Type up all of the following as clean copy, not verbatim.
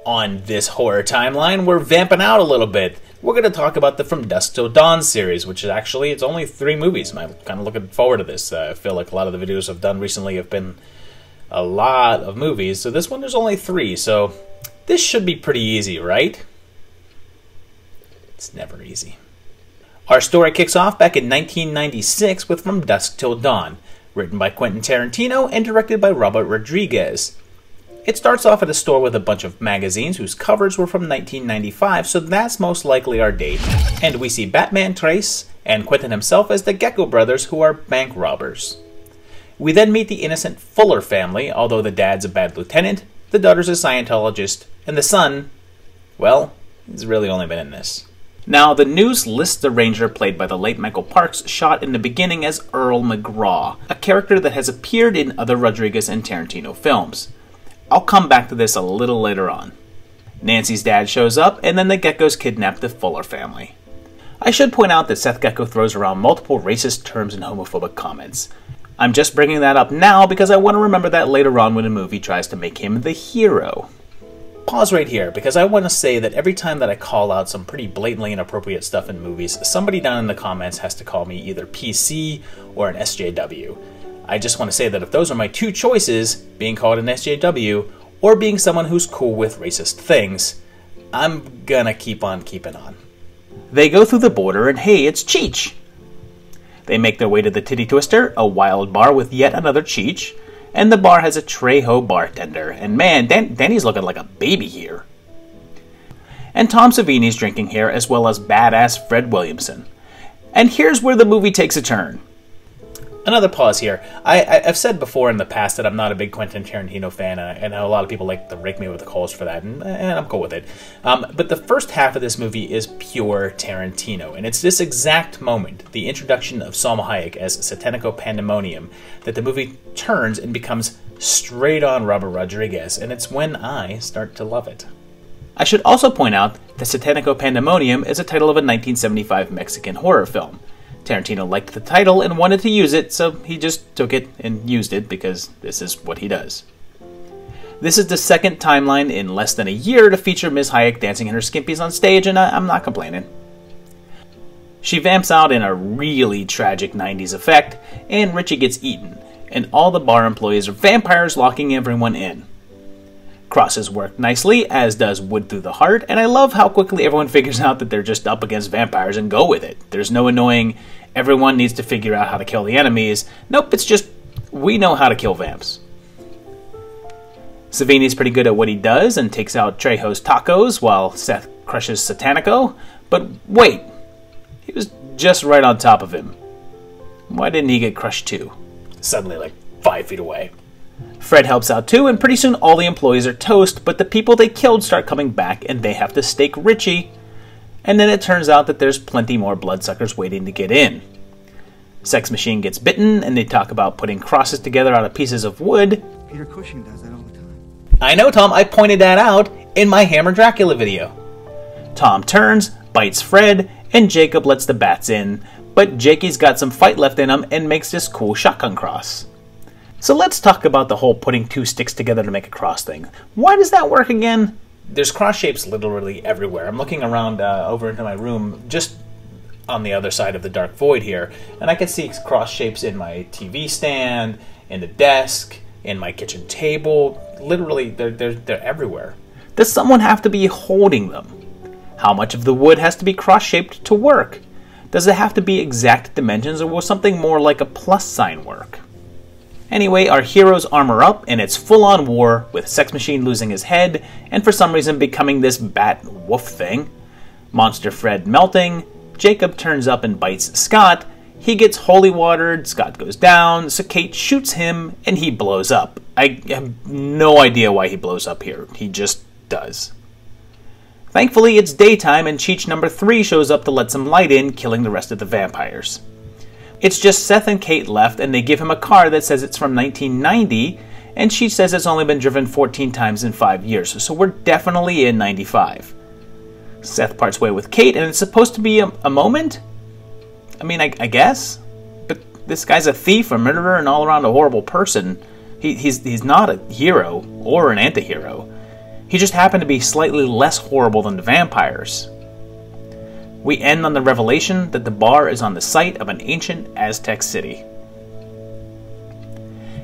On this horror timeline, we're vamping out a little bit. We're going to talk about the From Dusk Till Dawn series, which is actually, it's only 3 movies, and I'm kind of looking forward to this. I feel like a lot of the videos I've done recently have been a lot of movies, so this one there's only 3, so this should be pretty easy, right? It's never easy. Our story kicks off back in 1996 with From Dusk Till Dawn, written by Quentin Tarantino and directed by Robert Rodriguez. It starts off at a store with a bunch of magazines whose covers were from 1995, so that's most likely our date. And we see Batman Trace and Quentin himself as the Gecko brothers, who are bank robbers. We then meet the innocent Fuller family, although the dad's a bad lieutenant, the daughter's a Scientologist, and the son, well, he's really only been in this. Now, the news lists the ranger played by the late Michael Parks shot in the beginning as Earl McGraw, a character that has appeared in other Rodriguez and Tarantino films. I'll come back to this a little later on. Nancy's dad shows up, and then the Geckos kidnap the Fuller family. I should point out that Seth Gecko throws around multiple racist terms and homophobic comments. I'm just bringing that up now because I want to remember that later on when a movie tries to make him the hero. Pause right here, because I want to say that every time that I call out some pretty blatantly inappropriate stuff in movies, somebody down in the comments has to call me either PC or an SJW. I just want to say that if those are my 2 choices, being called an SJW or being someone who's cool with racist things, I'm gonna keep on keeping on. They go through the border and hey, it's Cheech! They make their way to the Titty Twister, a wild bar with yet another Cheech, and the bar has a Trejo bartender, and man, Danny's looking like a baby here. And Tom Savini's drinking here, as well as badass Fred Williamson. And here's where the movie takes a turn. Another pause here. I've said before in the past that I'm not a big Quentin Tarantino fan, and a lot of people like to rake me with the coals for that, and I'm cool with it. But the first half of this movie is pure Tarantino, and it's this exact moment, the introduction of Salma Hayek as Satanico Pandemonium, that the movie turns and becomes straight-on Robert Rodriguez, and it's when I start to love it. I should also point out that Satanico Pandemonium is a title of a 1975 Mexican horror film. Tarantino liked the title and wanted to use it, so he just took it and used it because this is what he does. This is the second timeline in less than a year to feature Ms. Hayek dancing in her skimpies on stage, and I'm not complaining. She vamps out in a really tragic 90s effect, and Richie gets eaten, and all the bar employees are vampires locking everyone in. Crosses work nicely, as does Wood Through the Heart, and I love how quickly everyone figures out that they're just up against vampires and go with it. There's no annoying, everyone needs to figure out how to kill the enemies. Nope, it's just, we know how to kill vamps. Savini's pretty good at what he does and takes out Trejo's tacos while Seth crushes Satanico, but wait, he was just right on top of him. Why didn't he get crushed too? Suddenly like 5 feet away. Fred helps out too, and pretty soon all the employees are toast, but the people they killed start coming back and they have to stake Richie. And then it turns out that there's plenty more bloodsuckers waiting to get in. Sex Machine gets bitten, and they talk about putting crosses together out of pieces of wood. Peter Cushing does that all the time. I know, Tom, I pointed that out in my Hammer Dracula video. Tom turns, bites Fred, and Jacob lets the bats in, but Jakey's got some fight left in him and makes this cool shotgun cross. So let's talk about the whole putting 2 sticks together to make a cross thing. Why does that work again? There's cross shapes literally everywhere. I'm looking around over into my room, just on the other side of the dark void here, and I can see cross shapes in my TV stand, in the desk, in my kitchen table. Literally, they're everywhere. Does someone have to be holding them? How much of the wood has to be cross-shaped to work? Does it have to be exact dimensions, or will something more like a plus sign work? Anyway, our heroes armor up, and it's full-on war, with Sex Machine losing his head, and for some reason becoming this bat wolf thing. Monster Fred melting, Jacob turns up and bites Scott, he gets holy watered, Scott goes down, so Kate shoots him, and he blows up. I have no idea why he blows up here, he just does. Thankfully, it's daytime, and Cheech number 3 shows up to let some light in, killing the rest of the vampires. It's just Seth and Kate left, and they give him a car that says it's from 1990, and she says it's only been driven 14 times in 5 years, so we're definitely in 95. Seth parts way with Kate, and it's supposed to be a moment? I mean, I guess? But this guy's a thief, a murderer, and all around a horrible person. He's not a hero or an anti-hero. He just happened to be slightly less horrible than the vampires. We end on the revelation that the bar is on the site of an ancient Aztec city.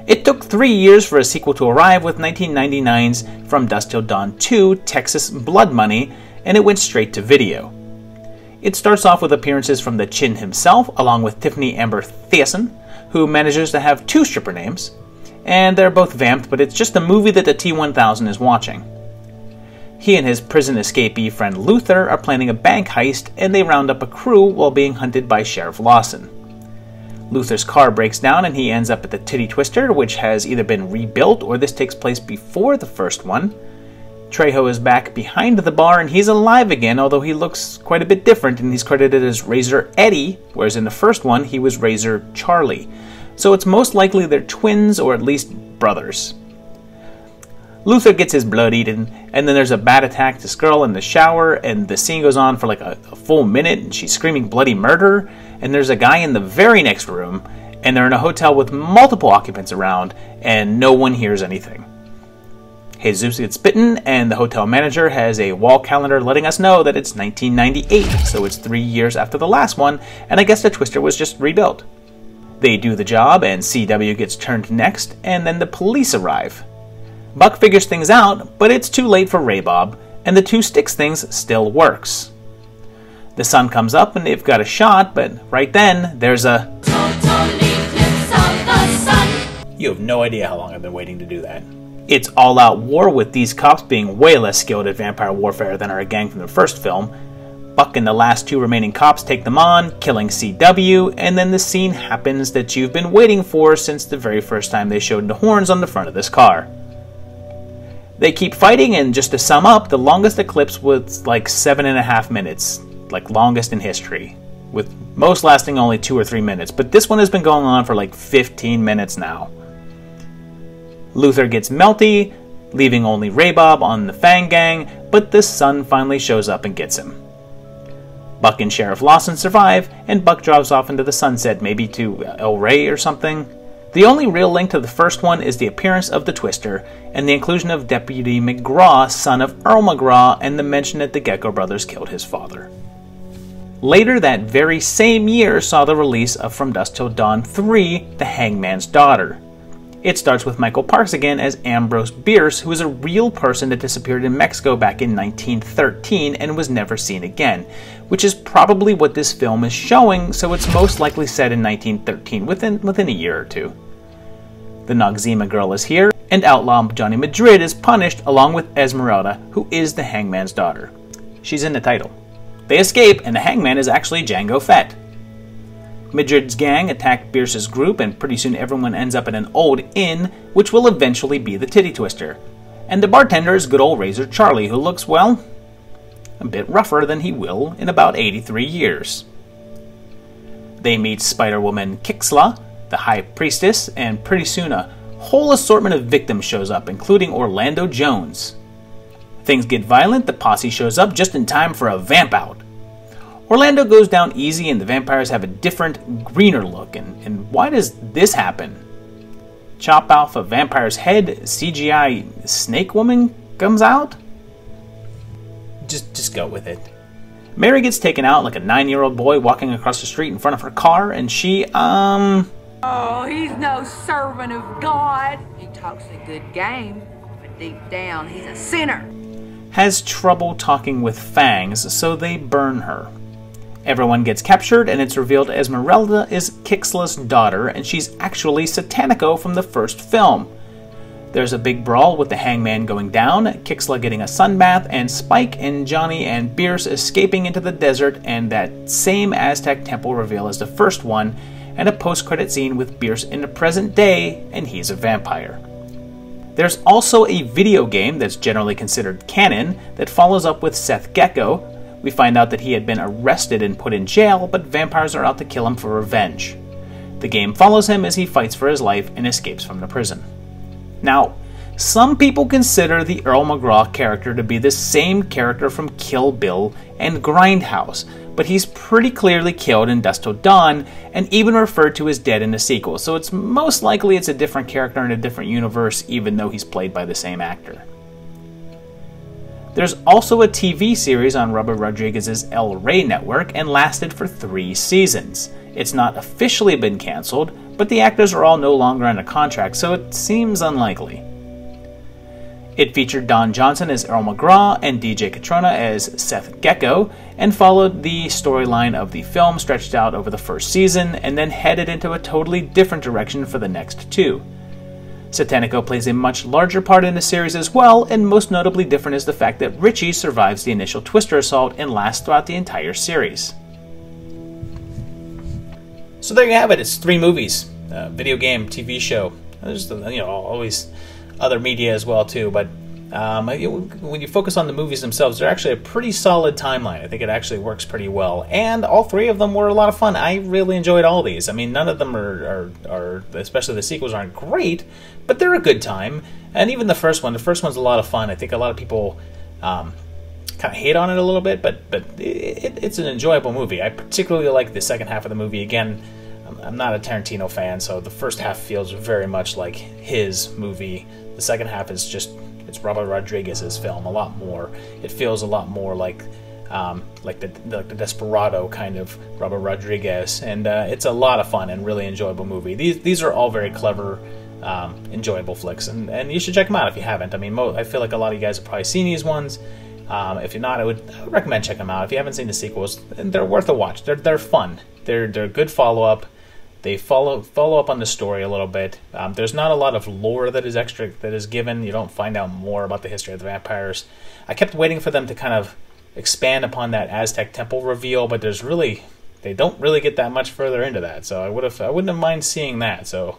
It took 3 years for a sequel to arrive with 1999's From Dusk Till Dawn 2, Texas Blood Money, and it went straight to video. It starts off with appearances from the Chin himself, along with Tiffany Amber Thiessen, who manages to have 2 stripper names, and they're both vamped, but it's just a movie that the T-1000 is watching. He and his prison escapee friend Luther are planning a bank heist, and they round up a crew while being hunted by Sheriff Lawson. Luther's car breaks down and he ends up at the Titty Twister, which has either been rebuilt or this takes place before the first one. Trejo is back behind the bar and he's alive again, although he looks quite a bit different, and he's credited as Razor Eddie, whereas in the first one he was Razor Charlie. So it's most likely they're twins or at least brothers. Luther gets his blood eaten, and then there's a bat attack to this girl in the shower, and the scene goes on for like a full minute, and she's screaming bloody murder, and there's a guy in the very next room, and they're in a hotel with multiple occupants around, and no one hears anything. Jesus gets bitten, and the hotel manager has a wall calendar letting us know that it's 1998, so it's 3 years after the last one, and I guess the Twister was just rebuilt. They do the job, and CW gets turned next, and then the police arrive. Buck figures things out, but it's too late for Ray Bob, and the 2 sticks things still works. The sun comes up and they've got a shot, but right then, there's a total eclipse of the sun. You have no idea how long I've been waiting to do that. It's all-out war, with these cops being way less skilled at vampire warfare than our gang from the first film. Buck and the last 2 remaining cops take them on, killing CW, and then the scene happens that you've been waiting for since the very first time they showed the horns on the front of this car. They keep fighting, and just to sum up, the longest eclipse was like 7.5 minutes, like longest in history, with most lasting only 2 or 3 minutes, but this one has been going on for like 15 minutes now. Luther gets melty, leaving only Ray Bob on the Fang Gang, but the sun finally shows up and gets him. Buck and Sheriff Lawson survive, and Buck drives off into the sunset, maybe to El Rey or something. The only real link to the first one is the appearance of the Twister, and the inclusion of Deputy McGraw, son of Earl McGraw, and the mention that the Gecko brothers killed his father. Later that very same year saw the release of From Dusk Till Dawn 3, The Hangman's Daughter. It starts with Michael Parks again as Ambrose Bierce, who is a real person that disappeared in Mexico back in 1913 and was never seen again, which is probably what this film is showing, so it's most likely set in 1913, within a year or 2. The Noxzema girl is here, and outlaw Johnny Madrid is punished along with Esmeralda, who is the Hangman's daughter. She's in the title. They escape, and the Hangman is actually Django Fett. Madrid's gang attack Bierce's group, and pretty soon everyone ends up at an old inn, which will eventually be the Titty Twister. And the bartender is good old Razor Charlie, who looks, well, a bit rougher than he will in about 83 years. They meet Spider-Woman Kixla, the High Priestess, and pretty soon a whole assortment of victims shows up, including Orlando Jones. Things get violent, the posse shows up just in time for a vamp out. Orlando goes down easy, and the vampires have a different, greener look, and why does this happen? Chop off a vampire's head, CGI Snake Woman comes out? Just go with it. Mary gets taken out like a 9-year-old boy walking across the street in front of her car, and she, Oh, he's no servant of God. He talks a good game, but deep down, he's a sinner. Has trouble talking with fangs, so they burn her. Everyone gets captured, and it's revealed Esmeralda is Kixla's daughter, and she's actually Satanico from the first film. There's a big brawl with the Hangman going down, Kixla getting a sunbath, and Spike and Johnny and Bierce escaping into the desert, and that same Aztec temple reveal as the first one, and a post-credit scene with Bierce in the present day, and he's a vampire. There's also a video game that's generally considered canon that follows up with Seth Gecko. We find out that he had been arrested and put in jail, but vampires are out to kill him for revenge. The game follows him as he fights for his life and escapes from the prison. Now, some people consider the Earl McGraw character to be the same character from Kill Bill and Grindhouse, but he's pretty clearly killed in Dusk Till Dawn and even referred to as dead in the sequel, so it's most likely it's a different character in a different universe, even though he's played by the same actor. There's also a TV series on Robert Rodriguez's El Rey network and lasted for 3 seasons. It's not officially been cancelled, but the actors are all no longer under contract, so it seems unlikely. It featured Don Johnson as Earl McGraw and DJ Catrona as Seth Gecko, and followed the storyline of the film stretched out over the first season, and then headed into a totally different direction for the next 2. Satanico plays a much larger part in the series as well, and most notably different is the fact that Richie survives the initial Twister assault and lasts throughout the entire series. So there you have it. It's 3 movies, video game, TV show. There's always other media as well too, but when you focus on the movies themselves, they're actually a pretty solid timeline. I think it actually works pretty well, and all 3 of them were a lot of fun. I really enjoyed all these. I mean, none of them are especially the sequels, aren't great, but they're a good time. And even the first one's a lot of fun. I think a lot of people kind of hate on it a little bit, but it's an enjoyable movie. I particularly like the second half of the movie. Again, I'm not a Tarantino fan, so the first half feels very much like his movie. The second half is it's Robert Rodriguez's film a lot more. It feels a lot more like the Desperado kind of Robert Rodriguez, and it's a lot of fun and really enjoyable movie. These are all very clever, enjoyable flicks, and you should check them out if you haven't. I mean, I feel like a lot of you guys have probably seen these ones. If you're not, I would recommend checking them out. If you haven't seen the sequels, they're worth a watch. They're fun. They're good follow-up. They follow up on the story a little bit. There's not a lot of lore that is given. You don't find out more about the history of the vampires. I kept waiting for them to kind of expand upon that Aztec temple reveal, but they don't really get that much further into that. So I wouldn't have mind seeing that. So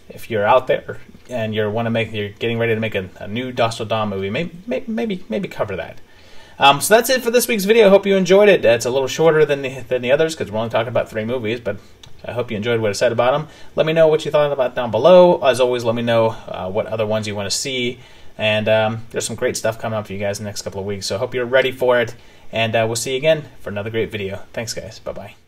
if you're out there and you're getting ready to make a new Dusk Till Dawn movie, maybe cover that. So that's it for this week's video. I hope you enjoyed it. It's a little shorter than the others because we're only talking about 3 movies, but I hope you enjoyed what I said about them. Let me know what you thought about down below. As always, let me know what other ones you want to see. And there's some great stuff coming up for you guys in the next couple of weeks, so I hope you're ready for it. And we'll see you again for another great video. Thanks, guys. Bye-bye.